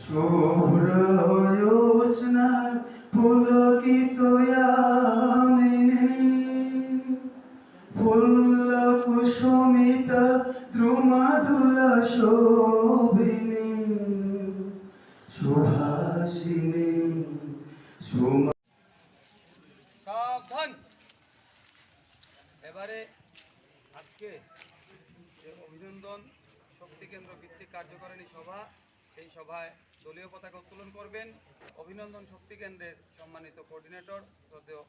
শুভ্র জ্যোৎস্না পুলকিত यामिनीं फुल्लकुसुमित द्रुमदुलशोभिनीं सुभाषिणीं সাবধান। এবারে আজকে যে অভিনন্দন শক্তি কেন্দ্র ভিত্তিক কার্যকারিণী সভা, সেই সভায় দলীয় পতাকা উত্তোলন করবেন অভিনন্দন শক্তি কেন্দ্রের সম্মানিত কোঅর্ডিনেটর শ্রদ্ধেয়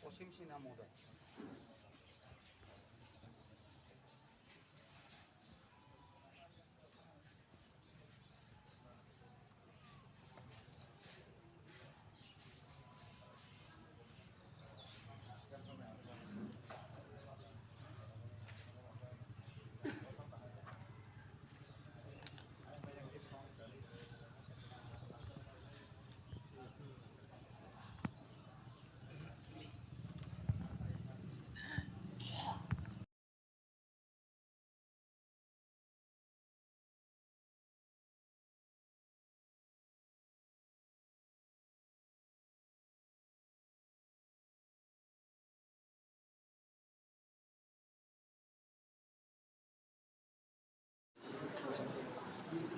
অসীম সিনহা মহোদয়।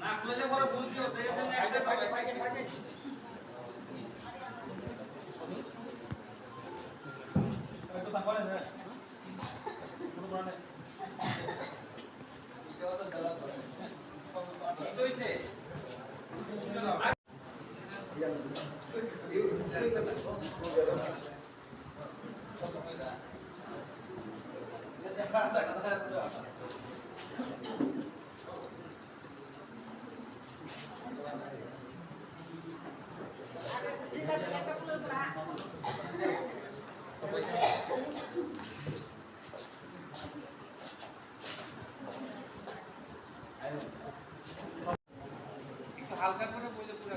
না কইলে পরে ভুল দিও, সেই জন্য একটা থাকে তো তারপরে না কোনো মানে এটা তো দাদা করে কি হইছে হালকা করে বইলে পুরো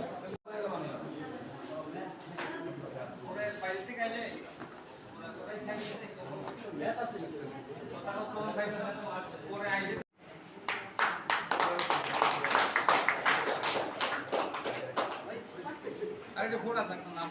পরে বাইরে থেকে আইলে পুরো করে ছাড়িয়ে কথা তো পরে আইলে আরে ফোন আছে নাম